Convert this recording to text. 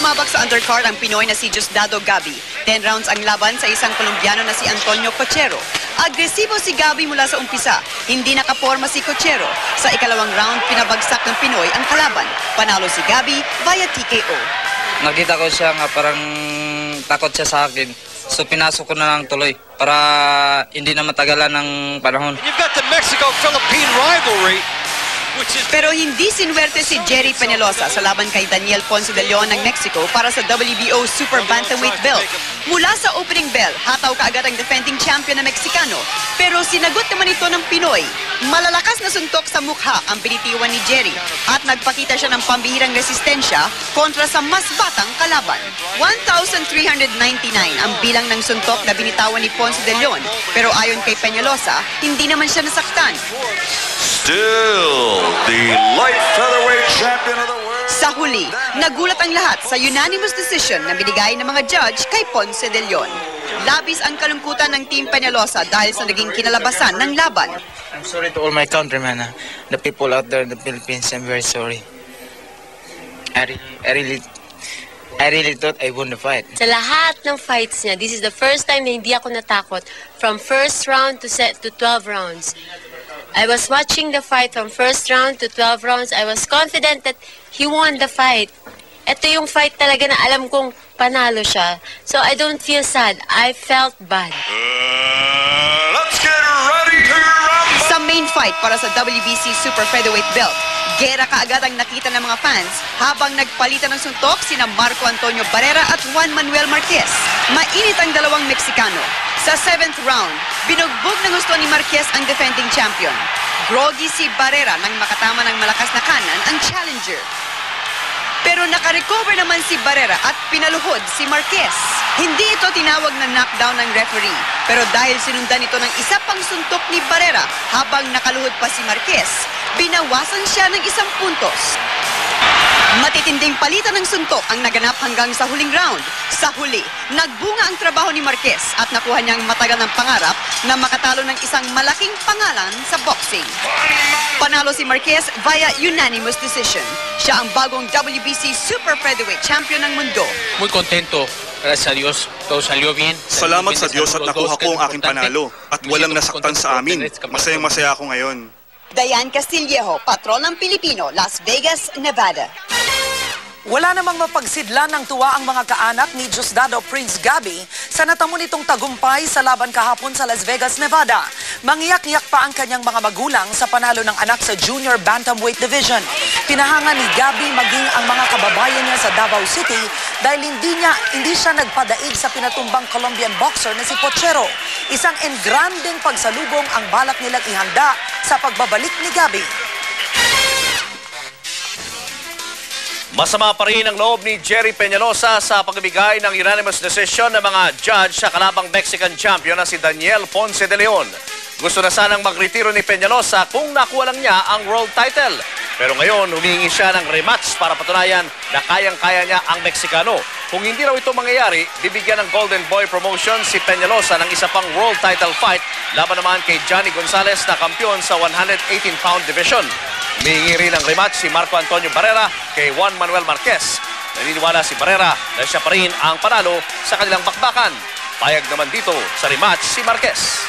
Sumabak sa undercard ang Pinoy na si Diosdado Gabi. 10 rounds ang laban sa isang Colombiano na si Antonio Cochero. Agresibo si Gabi mula sa umpisa. Hindi nakaporma si Cochero. Sa ikalawang round, pinabagsak ng Pinoy ang kalaban. Panalo si Gabi via TKO. Nakita ko siya nga parang takot siya sa akin. So pinasok ko na lang tuloy para hindi na matagalan ng panahon. You've got the Mexico-Philippine rivalry. Pero hindi sinwerte si Jerry Peñalosa sa laban kay Daniel Ponce de Leon ng Mexico para sa WBO Super Bantamweight belt. Mula sa opening bell, hataw kaagad ang defending champion na Meksikano. Pero sinagot naman ito ng Pinoy. Malalakas na suntok sa mukha ang binitiwan ni Jerry at nagpakita siya ng pambihirang resistensya kontra sa mas batang kalaban. 1,399 ang bilang ng suntok na binitawan ni Ponce de Leon. Pero ayon kay Peñalosa, hindi naman siya nasaktan. Still the light featherweight champion of the world. Sa huli, nagulat ang lahat sa unanimous decision na binigay ng mga judge kay Ponce de Leon. Labis ang kalungkutan ng Team Peñalosa dahil sa naging kinalabasan ng laban. I'm sorry to all my countrymen, the people out there in the Philippines. I'm very sorry. I really thought I won the fight. Sa lahat ng fights niya, this is the first time na hindi ako natakot from first round to 12 rounds. I was watching the fight from first round to 12 rounds. I was confident that he won the fight. Ito yung fight talaga na alam kong panalo siya. So I don't feel sad. I felt bad. Let's get ready to rumble. Sa main fight para sa WBC Super Featherweight belt, gera kaagad ang nakita ng mga fans habang nagpalitan ng suntok sina Marco Antonio Barrera at Juan Manuel Marquez. Mainit ang dalawang Meksikano. Sa 7th round, binugbog ng gusto ni Marquez ang defending champion. Groggy si Barrera nang makatama ng malakas na kanan ang challenger. Pero nakarecover naman si Barrera at pinaluhod si Marquez. Hindi ito tinawag na knockdown ng referee. Pero dahil sinundan ito ng isa pang suntok ni Barrera habang nakaluhod pa si Marquez, binawasan siya ng 1 puntos. Matitinding palitan ng suntok ang naganap hanggang sa huling round. Sa huli, nagbunga ang trabaho ni Marquez at nakuha niyang matagal ng pangarap na makatalo ng isang malaking pangalan sa boxing. Panalo si Marquez via unanimous decision. Siya ang bagong WBC Super Featherweight Champion ng mundo. Muy contento. Gracias a Dios, todo salió bien. Salamat sa Diyos at nakuha ko ang aking panalo at walang nasaktan sa amin. Masayang-masaya ako ngayon. Dayan Castillejo, patron ng Pilipino, Las Vegas, Nevada. Wala namang mapagsidlan ng tuwa ang mga kaanak ni Diosdado Prince Gabi sa natamo nitong tagumpay sa laban kahapon sa Las Vegas, Nevada. Mangiyak-iyak pa ang kanyang mga magulang sa panalo ng anak sa Junior Bantamweight Division. Pinahanga ni Gabi maging ang mga kababayan niya sa Davao City dahil hindi siya nagpadaig sa pinatumbang Colombian boxer na si Cochero. Isang engranding pagsalubong ang balak nilang ihanda sa pagbabalik ni Gabi. Masama pa rin ang loob ni Jerry Peñalosa sa pagbibigay ng unanimous decision ng mga judge sa kalabang Mexican champion na si Daniel Ponce de Leon. Gusto na sanang magretiro ni Peñalosa kung nakuha lang niya ang world title. Pero ngayon, humihingi siya ng rematch para patunayan na kayang-kaya niya ang Meksikano. Kung hindi raw ito mangyayari, bibigyan ng Golden Boy Promotion si Peñalosa ng isa pang world title fight laban naman kay Johnny Gonzalez na kampiyon sa 118-pound division. Humihingi rin ng rematch si Marco Antonio Barrera kay Juan Manuel Marquez. Naniniwala si Barrera na siya pa rin ang panalo sa kanilang bakbakan. Payag naman dito sa rematch si Marquez.